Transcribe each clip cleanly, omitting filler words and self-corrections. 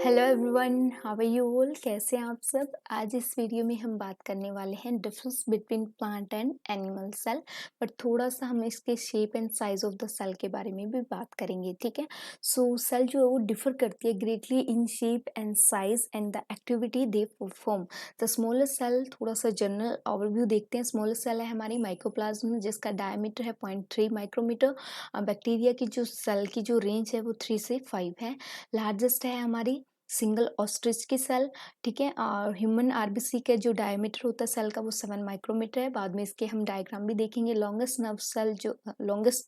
Hello everyone, how are you all? कैसे हैं आप सब? आज इस वीडियो में हम बात करने वाले हैं difference between plant and animal cell. But थोड़ा सा हम इसके shape and size of the cell के बारे में भी बात करेंगे, ठीक है? सो सेल जो है वो डिफर करती है greatly in shape and size and the activity they perform. The smallest cell, थोड़ा सा जनरल ओवरव्यू देखते हैं। स्मॉलेस्ट सेल है हमारी माइक्रोप्लाज्म, जिसका डायमीटर है 0.3 माइक्रोमीटर। बैक्टीरिया की जो सेल की जो रेंज है वो 3 से 5 है। लार्जेस्ट है हमारी सिंगल ऑस्ट्रिच की सेल, ठीक है? और ह्यूमन आरबीसी का जो डायमीटर होता है सेल का वो 7 माइक्रोमीटर है। बाद में इसके हम डायग्राम भी देखेंगे। लॉन्गेस्ट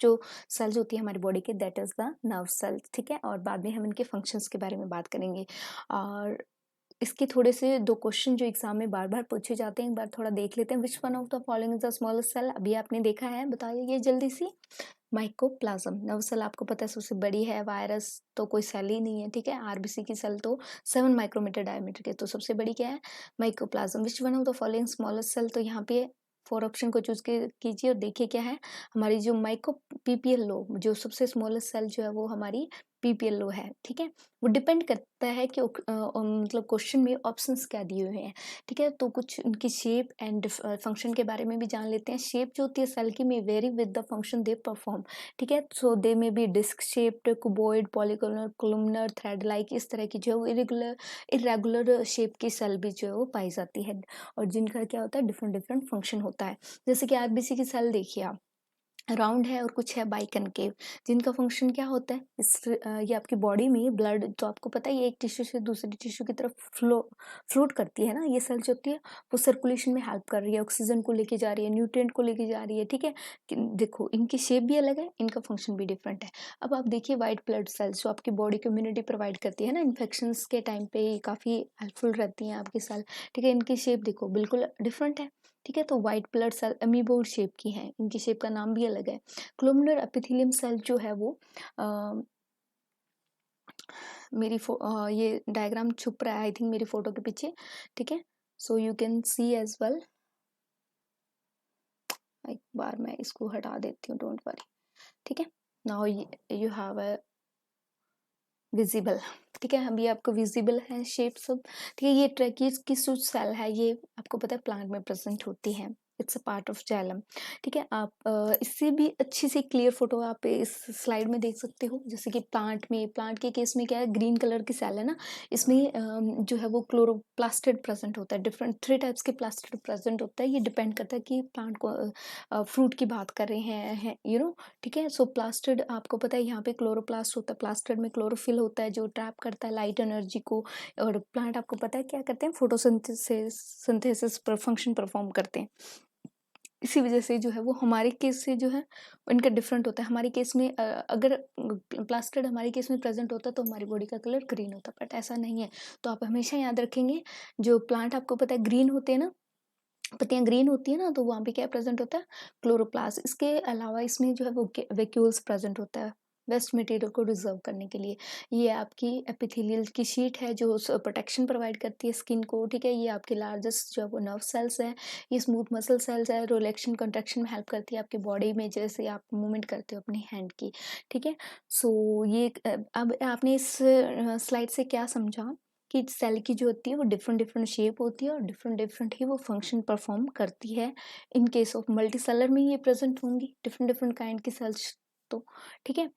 जो सेल्स होती है हमारी बॉडी के, that is the nerve cell, ठीक है? और बाद में हम इनके फंक्शंस के बारे में बात करेंगे। और इसके थोड़े से दो क्वेश्चन जो एग्जाम में बार बार पूछे जाते हैं, एक बार थोड़ा देख लेते हैं। Which one of the following is the smallest cell? अभी आपने देखा है, बताइए ये जल्दी सी। माइकोप्लाज्म नर्व सेल आपको पता है सबसे बड़ी है। वायरस तो कोई सेल ही नहीं है, ठीक है? आरबीसी की सेल तो 7 माइक्रोमीटर डायमीटर के, तो सबसे बड़ी क्या है? Mycoplasma. Which one of the following smallest cell? तो यहाँ पे 4 ऑप्शन को चूज कीजिए और देखिए क्या है। हमारी जो माइको पीपीएलओ, जो सबसे स्मॉलेस्ट सेल जो है वो हमारी पीपीएलओ है, ठीक है? वो डिपेंड करता है कि मतलब क्वेश्चन में ऑप्शंस क्या दिए हुए हैं, ठीक है? तो कुछ उनकी शेप एंड फंक्शन के बारे में भी जान लेते हैं। शेप जो होती है सेल की may vary with the function they perform, ठीक है? So they may be disc shaped, cuboid, polygonal, columnar, thread like, इस तरह की जो है वो इरेगुलर शेप की सेल भी जो है वो पाई जाती है। और जिनका क्या होता है, डिफरेंट डिफरेंट फंक्शन होता है। जैसे कि आरबीसी की सेल देखिए आप, राउंड है और कुछ है बाइकनकेव, जिनका फंक्शन क्या होता है? ये आपकी बॉडी में ब्लड, तो आपको पता है ये एक टिश्यू से दूसरी टिश्यू की तरफ फ्लोट करती है ना। ये सेल जो होती है वो सर्कुलेशन में हेल्प कर रही है, ऑक्सीजन को लेके जा रही है, न्यूट्रिएंट को लेके जा रही है, ठीक है? देखो इनकी शेप भी अलग है, इनका फंक्शन भी डिफरेंट है। अब आप देखिए वाइट ब्लड सेल्स जो आपकी बॉडी को इम्यूनिटी प्रोवाइड करती है ना, इन्फेक्शन के टाइम पे ये काफ़ी हेल्पफुल रहती हैं आपकी सेल, ठीक है? इनकी शेप देखो बिल्कुल डिफरेंट है, ठीक है? तो white blood cell amoeboid shape की हैं, इनकी शेप का नाम भी अलग है। कोलुमनर एपिथेलियम सेल जो है वो अ, ये डायग्राम छुप रहा है आई थिंक मेरी फोटो के पीछे, ठीक है? So you can see as well. एक बार मैं इसको हटा देती हूँ, डोंट वरी, ठीक है? Now you have a visible, ठीक है? अभी आपको विजिबल है शेप सब, ठीक है? ये ट्रैकीज की जो सेल है ये आपको पता है प्लांट में प्रेजेंट होती है। It's a part of xylem, ठीक है? आप इससे भी अच्छी सी क्लियर फोटो आप इस स्लाइड में देख सकते हो। जैसे कि प्लांट के केस में क्या है, ग्रीन कलर की सेल है ना, इसमें जो है वो क्लोरोप्लास्टिड प्रेजेंट होता है। डिफरेंट 3 टाइप्स के प्लास्टिड प्रेजेंट होता है। ये डिपेंड करता है कि प्लांट को फ्रूट की बात कर रहे हैं यू नो, ठीक है? सो प्लास्टिड आपको पता है यहाँ पे क्लोरोप्लास्ट होता है, प्लास्टिड में क्लोरोफिल होता है जो ट्रैप करता है लाइट एनर्जी को। और प्लांट आपको पता है क्या करते हैं, फोटोसिंथेसिस पर फंक्शन परफॉर्म करते हैं। इसी वजह से जो है वो हमारे केस से जो है इनका डिफरेंट होता है। हमारे केस में अगर प्लास्टिड हमारे केस में प्रेजेंट होता तो हमारी बॉडी का कलर ग्रीन होता, बट ऐसा नहीं है। तो आप हमेशा याद रखेंगे, जो प्लांट आपको पता है ग्रीन होते हैं ना, पत्तियाँ ग्रीन होती है ना, तो वहाँ पे क्या प्रेजेंट होता है? क्लोरोप्लास्ट। इसके अलावा इसमें जो है वो वैक्यूल्स प्रेजेंट होता है वेस्ट मटेरियल को रिजर्व करने के लिए। ये आपकी एपिथेलियल की शीट है जो प्रोटेक्शन प्रोवाइड करती है स्किन को, ठीक है? ये आपके लार्जेस्ट जो है वो नर्व सेल्स है। ये स्मूथ मसल सेल्स है, रिलैक्शन कंट्रैक्शन में हेल्प करती है आपकी बॉडी में, जैसे आप मूवमेंट करते हो अपनी हैंड की, ठीक है? सो ये अब आपने इस स्लाइड से क्या समझा कि सेल की जो होती है वो डिफरेंट डिफरेंट शेप होती है और डिफरेंट डिफरेंट ही वो फंक्शन परफॉर्म करती है। In case of multi cellular में ये प्रेजेंट होंगी डिफरेंट डिफरेंट काइंड की सेल्स, तो ठीक है?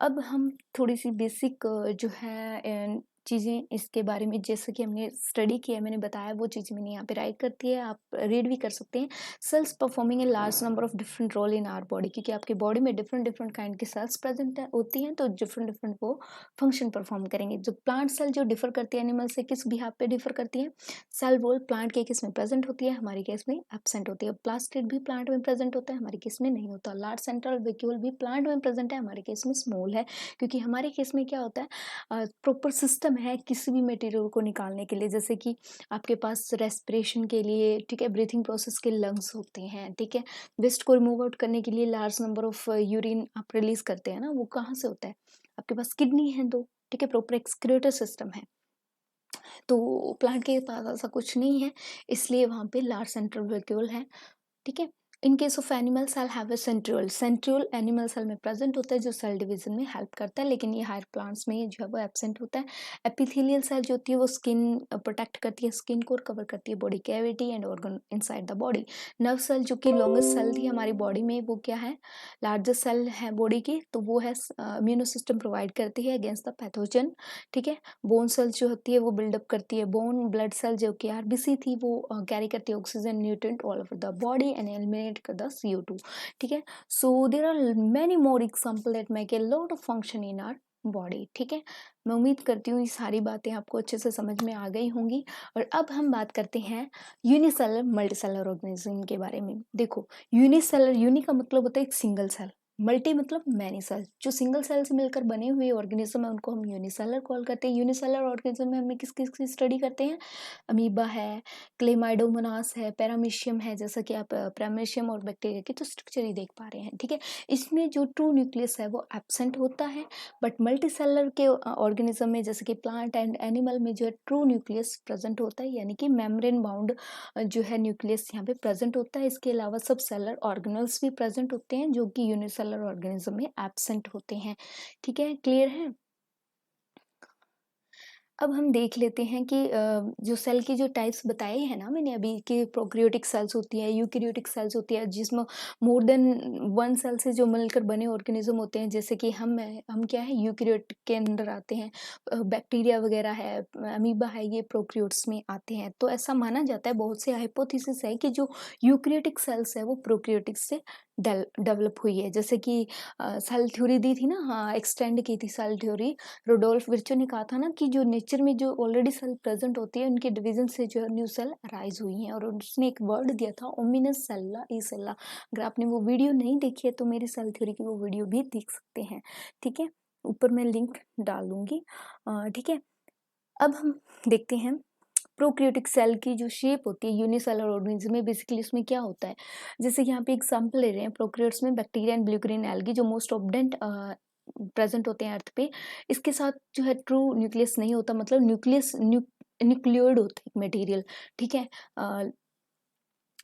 अब हम थोड़ी सी बेसिक जो है चीज़ें इसके बारे में, जैसे कि हमने स्टडी किया है, मैंने बताया वो चीज़ें मैंने यहाँ पे राइट करती है, आप रीड भी कर सकते हैं। Cells performing a large number of different role in our body, क्योंकि आपकी बॉडी में डिफरेंट डिफरेंट काइंड की सेल्स प्रेजेंट होती हैं, तो डिफरेंट डिफरेंट वो फंक्शन परफॉर्म करेंगे। जो प्लांट सेल जो डिफर करती है एनिमल से, किस बिहाफ पे डिफर करती है? सेल वॉल प्लांट के केस में प्रेजेंट होती है, हमारे केस में एब्सेंट होती है। प्लास्टिड भी प्लांट में प्रेजेंट होता है, हमारे केस में नहीं होता। लार्ज सेंट्रल वैक्यूल भी प्लांट में प्रेजेंट है, हमारे केस में स्मॉल है। क्योंकि हमारे केस में क्या होता है, प्रॉपर सिस्टम है किसी भी मटेरियल को निकालने के लिए। जैसे कि आपके पास रेस्पिरेशन के लिए, ठीक है, ब्रीथिंग प्रोसेस के लंग्स होते हैं, ठीक है? वेस्ट को रिमूव आउट करने के लिए लार्ज नंबर ऑफ यूरिन आप रिलीज करते हैं ना, वो कहाँ से होता है? आपके पास किडनी है दो, ठीक है? प्रॉपर एक्सक्रीटर सिस्टम है। तो प्लांट के पास ऐसा कुछ नहीं है, इसलिए वहाँ पे लार्ज सेंट्रल वैक्यूल है, ठीक है? In case of animal cell have a centriole, centriole animal cell में प्रेजेंट होता है जो सेल डिवीजन में हेल्प करता है, लेकिन ये हायर प्लांट्स में जो है वो एब्सेंट होता है। एपिथेलियल सेल जो होती है वो स्किन प्रोटेक्ट करती है, स्किन को कवर करती है body cavity and organ inside the body. Nerve cell जो कि लॉन्गेस्ट सेल थी हमारी बॉडी में, वो क्या है, लार्जेस्ट सेल है बॉडी की, तो वो है इम्यूनो सिस्टम प्रोवाइड करती है अगेंस्ट द पैथोजन। ठीक है, बोन सेल जो होती है वो बिल्डअप करती है बोन। ब्लड सेल जो कि आरबीसी थी वो कैरी करती है oxygen nutrient all over the body and eliminate कर द CO2। ठीक है, so there are many more example that make a lot of function in our body. ठीक है, मैं उम्मीद करती हूँ ये सारी बातें आपको अच्छे से समझ में आ गई होंगी। और अब हम बात करते हैं यूनिसेलर मल्टीसेलर ऑर्गेनिज्म के बारे में। देखो, यूनिसेलर, यूनि का मतलब होता है एक सिंगल सेल, मल्टी मतलब मैनी सेल। जो सिंगल सेल से मिलकर बने हुए ऑर्गेनिज्म है उनको हम यूनिसेलर कॉल करते हैं। यूनिसेलर ऑर्गेनिज्म में हमें किस किस की स्टडी करते हैं, अमीबा है, क्लेमाइडोमोनास है, पैरामीशियम है, जैसा कि आप पैरामीशियम और बैक्टीरिया की तो स्ट्रक्चर ही देख पा रहे हैं। ठीक है, इसमें जो ट्रू न्यूक्लियस है वो एब्सेंट होता है, बट मल्टीसेलर के ऑर्गेनिज्म में जैसे कि प्लांट एंड एनिमल में जो है ट्रू न्यूक्लियस प्रेजेंट होता है, यानी कि मेम्ब्रेन बाउंड जो है न्यूक्लियस यहाँ पे प्रेजेंट होता है। इसके अलावा सब सेलर ऑर्गेनल्स भी प्रेजेंट होते हैं जो कि यूनिसेलर ऑर्गेनिज्म में एब्सेंट होते हैं। ठीक है, क्लियर है। अब हम देख लेते हैं कि जो सेल की जो टाइप्स बताए हैं ना मैंने अभी, कि प्रोकैरियोटिक सेल्स होती है, यूकैरियोटिक सेल्स होती है, जिसमें मोर देन वन सेल से जो मिलकर बने ऑर्गेनिज्म होते हैं, जैसे कि हम क्या है, यूकैरियोट के अंदर आते हैं। बैक्टीरिया वगैरह है, अमीबा है, ये प्रोकैरियोट्स में आते हैं। तो ऐसा माना जाता है, बहुत से हाइपोथेसिस है कि जो यूकैरियोटिक सेल्स है वो प्रोकैरियोटिक से डेवलप हुई है। जैसे कि सेल थ्योरी दी थी ना, हाँ, एक्सटेंड की थी सेल थ्योरी। रोडोल्फ विर्चो ने कहा था ना कि जो नेचर में जो ऑलरेडी सेल प्रेजेंट होती है उनके डिवीजन से जो है न्यू सेल राइज हुई हैं, और उसने एक वर्ड दिया था ओमिनस सेल्ला ई सेल्ला। अगर आपने वो वीडियो नहीं देखी है तो मेरी सेल थ्योरी की वो वीडियो भी देख सकते हैं। ठीक है, ऊपर मैं लिंक डाल दूंगी। ठीक है, अब हम देखते हैं प्रोकैरियोटिक सेल की जो शेप होती है यूनिसेलर ऑर्गेनिज्म में, बेसिकली उसमें क्या होता है। जैसे यहाँ पे एग्जांपल ले रहे हैं, प्रोकैरियोट्स में bacteria and blue green algae जो मोस्ट ऑब्डेंट प्रेजेंट होते हैं अर्थ पे। इसके साथ जो है ट्रू न्यूक्लियस नहीं होता, मतलब न्यूक्लियोइड होता है मटेरियल। ठीक है,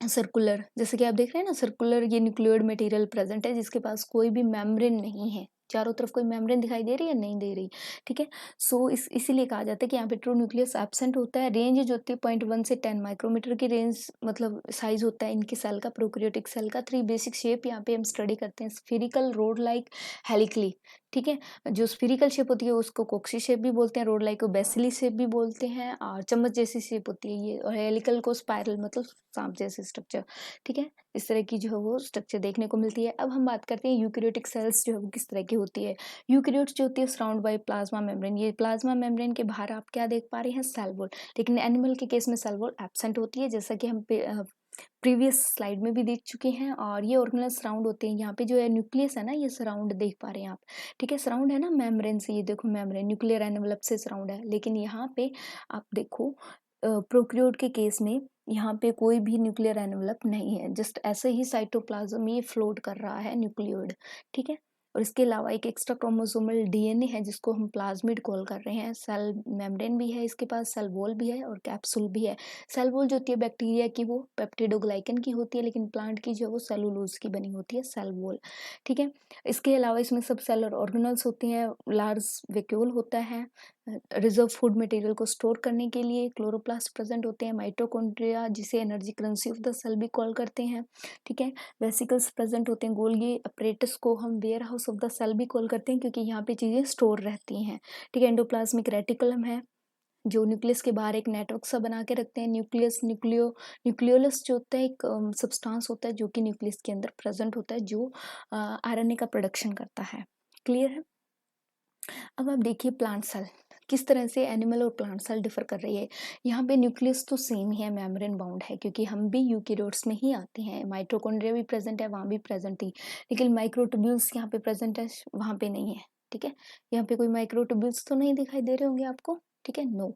सर्कुलर, जैसे कि आप देख रहे हैं ना, सर्कुलर ये न्यूक्लियोइड मटेरियल प्रेजेंट है जिसके पास कोई भी मेम्ब्रेन नहीं है। चारों तरफ कोई मेम्ब्रेन दिखाई दे रही है, नहीं दे रही। ठीक है, सो इसीलिए कहा जाता है कि यहाँ पे ट्रू न्यूक्लियस एब्सेंट होता है। रेंज जो होती है 0.1 से 10 माइक्रोमीटर की रेंज, मतलब साइज होता है इनके सेल का, प्रोकैरियोटिक सेल का। 3 बेसिक शेप यहाँ पे हम स्टडी करते हैं, स्फेरिकल, रोड लाइक, हेलिकली। ठीक है, जो स्फेरिकल शेप होती है उसको कोक्सी शेप भी बोलते हैं, रोड लाइक को बेसिली शेप भी बोलते हैं, और चम्मच जैसी शेप होती है ये, और हेलिकल को स्पाइरल मतलब सांप जैसे स्ट्रक्चर। ठीक है, इस तरह की जो है वो स्ट्रक्चर देखने को मिलती है। अब हम बात करते हैं यूकैरियोटिक सेल्स जो है वो किस तरह की होती है। यूकैरियोट्स जो होती है सराउंड बाय प्लाज्मा मेम्ब्रेन, ये प्लाज्मा मेम्ब्रेन के बाहर आप क्या देख पा रहे हैं, सेल वॉल। लेकिन एनिमल के केस में सेल वॉल एब्सेंट होती है, जैसा कि हम प्रीवियस स्लाइड में भी देख चुके हैं। और ये ऑर्गेनल सराउंड होते हैं, यहाँ पे जो है न्यूक्लियस है ना, ये सराउंड देख पा रहे हैं आप। ठीक है, सराउंड है ना मेम्ब्रेन से, ये देखो मेम्ब्रेन न्यूक्लियर एनवलप से सराउंड है। लेकिन यहाँ पे आप देखो प्रोकैरियोट के केस में यहाँ पे कोई भी न्यूक्लियर एनवलप नहीं है, जस्ट ऐसे ही साइटोप्लाज्म ये फ्लोट कर रहा है न्यूक्लियोइड। ठीक है, और इसके अलावा एक एक्स्ट्रा क्रोमोसोमल डीएनए है जिसको हम प्लाज्मिड कॉल कर रहे हैं। सेल मेम्ब्रेन भी है इसके पास, सेल वॉल भी है और कैप्सूल भी है। सेल वॉल जो होती है बैक्टीरिया की वो पेप्टिडोग्लाइकन की होती है, लेकिन प्लांट की जो है वो सेलुलोज की बनी होती है सेल वॉल। ठीक है, इसके अलावा इसमें सब सेलर ऑर्गेनल्स होते हैं, लार्ज वैक्यूल होता है रिजर्व फूड मटेरियल को स्टोर करने के लिए, क्लोरोप्लास्ट प्रेजेंट होते हैं, माइटोकॉन्ड्रिया जिसे energy currency of the cell भी कॉल करते हैं। ठीक है, वेसिकल्स प्रेजेंट होते हैं, गोल्गी अपरेटस को हम warehouse of the cell भी कॉल करते हैं क्योंकि यहाँ पे चीज़ें स्टोर रहती हैं। ठीक है, एंडोप्लाज्मिक रेटिकुलम है जो न्यूक्लियस के बाहर एक नेटवर्क सा बना के रखते हैं। न्यूक्लियस न्यूक्लियोलस जो होता है एक सब्सटेंस होता है जो कि न्यूक्लियस के अंदर प्रेजेंट होता है, जो आरएनए का प्रोडक्शन करता है। क्लियर है। अब आप देखिए प्लांट सेल किस तरह से एनिमल और प्लांट सेल डिफर कर रही है। यहाँ पे न्यूक्लियस तो सेम ही है, मेम्ब्रेन बाउंड है, क्योंकि हम भी यूकैरियोट्स में ही आते हैं। माइटोकॉन्ड्रिया भी प्रेजेंट है, वहाँ भी प्रेजेंट थी, लेकिन माइक्रोट्यूब्यूल्स यहाँ पे प्रेजेंट है, वहाँ पे नहीं है। ठीक है, यहाँ पे कोई माइक्रोट्यूब्यूल्स तो नहीं दिखाई दे रहे होंगे आपको। ठीक है, नो।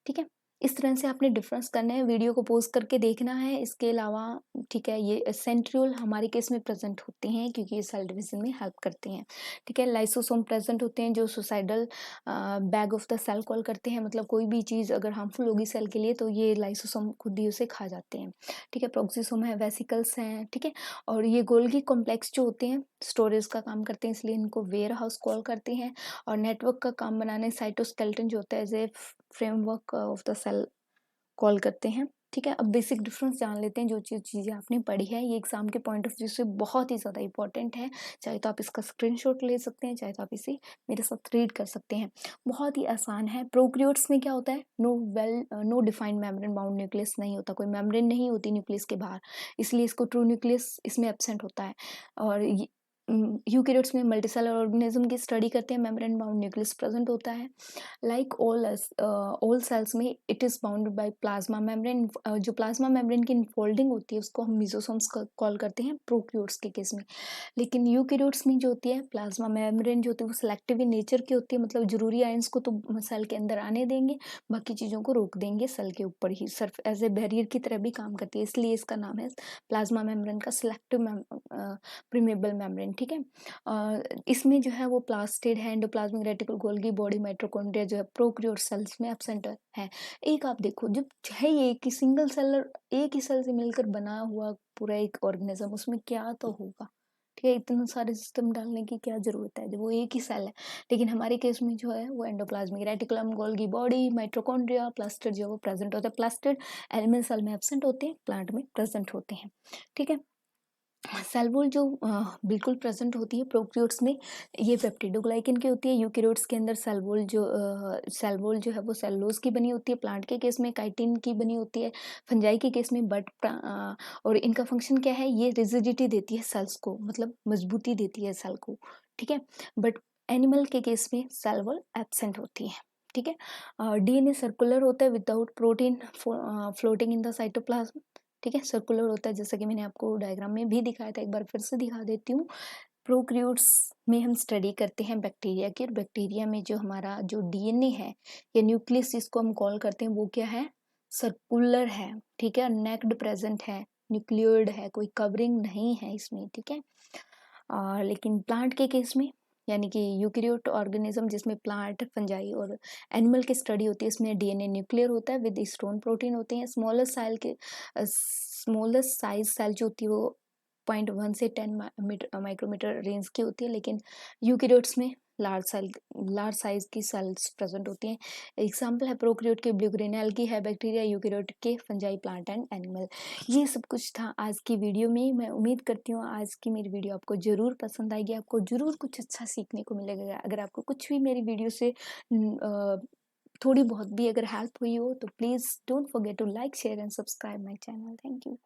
ठीक है, इस तरह से आपने डिफरेंस करना है, वीडियो को पॉज़ करके देखना है। इसके अलावा ठीक है, ये सेंट्रियोल हमारे केस में प्रेज़ेंट होते हैं क्योंकि ये सेल डिवीज़न में हेल्प करते हैं, ठीक है। लाइसोसोम प्रेज़ेंट होते हैं जो suicidal bag of the cell call करते हैं, मतलब कोई भी चीज़ अगर हार्मफुल होगी सेल के लिए तो ये लाइसोसोम खुद ही उसे खा जाते हैं, ठीक है। प्रोक्सिसोम है, वेसिकल्स हैं, ठीक है। और ये गोल्गी कॉम्प्लेक्स जो होते हैं स्टोरेज का काम करते हैं, इसलिए इनको वेयर हाउस कॉल करते हैं। और नेटवर्क का काम बनाने साइटोस्केलेटन जो होता है as a framework of the cell call करते हैं, ठीक है। अब बेसिक डिफरेंस जान लेते हैं, जो चीज़ें आपने पढ़ी है ये एग्जाम के पॉइंट ऑफ व्यू से बहुत ही ज़्यादा इंपॉर्टेंट है। चाहे तो आप इसका स्क्रीनशॉट ले सकते हैं, चाहे तो आप इसे मेरे साथ रीड कर सकते हैं। बहुत ही आसान है। प्रोक्रियोट्स में क्या होता है, no defined membrane bound nucleus नहीं होता, कोई मेम्ब्रेन नहीं होती न्यूक्लियस के बाहर, इसलिए इसको ट्रू न्यूक्लियस इसमें एब्सेंट होता है। और यूकेरियोट्स में मल्टीसेलर ऑर्गेनिज्म की स्टडी करते हैं, मेम्ब्रेन बाउंड न्यूक्लियस प्रेजेंट होता है। लाइक ऑल सेल्स में it is bounded by plasma membrane. जो प्लाज्मा मेम्ब्रेन की इनफोल्डिंग होती है उसको हम मिजोसोम्स कॉल करते हैं प्रोक्रियोट्स के केस में। लेकिन यूकेरियोट्स में जो होती है प्लाज्मा मेम्ब्रेन जो होती है वो सिलेक्टिव इन नेचर की होती है, मतलब जरूरी आयंस को तो सेल के अंदर आने देंगे, बाकी चीज़ों को रोक देंगे सेल के ऊपर ही, सिर्फ एज ए बैरियर की तरह भी काम करती है, इसलिए इसका नाम है प्लाज्मा मेम्ब्रेन का सिलेक्टिव प्रीमेबल मेम्ब्रेन, ठीक है। इसमें जो है वो प्लास्टिड है, endoplasmic reticle, Golgi body, mitochondria जो है प्रोक्रियोट सेल्स में एब्सेंट है। एक आप देखो जब है ये एक ही सिंगल सेलर, एक ही सेल से मिलकर बना हुआ पूरा एक ऑर्गेनिज्म, उसमें क्या तो होगा, ठीक है। इतने सारे सिस्टम डालने की क्या जरूरत है जब वो एक ही सेल है। लेकिन हमारे केस में जो है वो endoplasmic reticulum, Golgi body, mitochondria, plastid जो है वो प्रेजेंट होता है। प्लास्टिड एनिमल सेल में एब्सेंट होते हैं, प्लांट में प्रेजेंट होते हैं, ठीक है। सेल वॉल जो बिल्कुल प्रेजेंट होती है प्रोक्रियोट्स में, ये पेप्टिडोग्लाइकन की होती है। यूकेरियोट्स के अंदर सेल वॉल जो है वो सेलुलोज की बनी होती है। प्लांट के केस में काइटिन की बनी होती है। फंजाई के केस में और इनका फंक्शन क्या है, ये रिजिडिटी देती है सेल्स को, मतलब मजबूती देती है सेल को, ठीक है। बट एनिमल के केस में सेल वॉल एब्सेंट होती है, ठीक है। डीएनए सर्कुलर होता है without protein floating in the cytoplasm, ठीक है। सर्कुलर होता है जैसा कि मैंने आपको डायग्राम में भी दिखाया था, एक बार फिर से दिखा देती हूँ। प्रोक्रियोट्स में हम स्टडी करते हैं बैक्टीरिया की, और बैक्टीरिया में जो हमारा जो डीएनए है या न्यूक्लियस जिसको हम कॉल करते हैं वो क्या है, सर्कुलर है, ठीक है। नेक्ड प्रेजेंट है, न्यूक्लियोइड है, कोई कवरिंग नहीं है इसमें, ठीक है। लेकिन प्लांट के केस में यानी कि यूकेरियोट ऑर्गेनिज्म जिसमें प्लांट, फंजाई और एनिमल की स्टडी होती है, इसमें डीएनए न्यूक्लियर होता है विद स्टोन प्रोटीन होते हैं। स्मॉलेस्ट साइज सेल जो होती है वो 0.1 से 10 माइक्रोमीटर रेंज की होती है, लेकिन यूकेरियोट्स में लार्ज साइज की सेल्स प्रेजेंट होती हैं। एग्जाम्पल है प्रोक्रियोट के ब्लू ग्रीन एल्गी है, बैक्टीरिया, यूकेरियोट के फंजाई, प्लांट एंड एनिमल। ये सब कुछ था आज की वीडियो में। मैं उम्मीद करती हूँ आज की मेरी वीडियो आपको ज़रूर पसंद आएगी, आपको ज़रूर कुछ अच्छा सीखने को मिलेगा। अगर आपको कुछ भी मेरी वीडियो से थोड़ी बहुत भी अगर हेल्प हुई हो तो please don't forget to like, share and subscribe my channel. Thank you.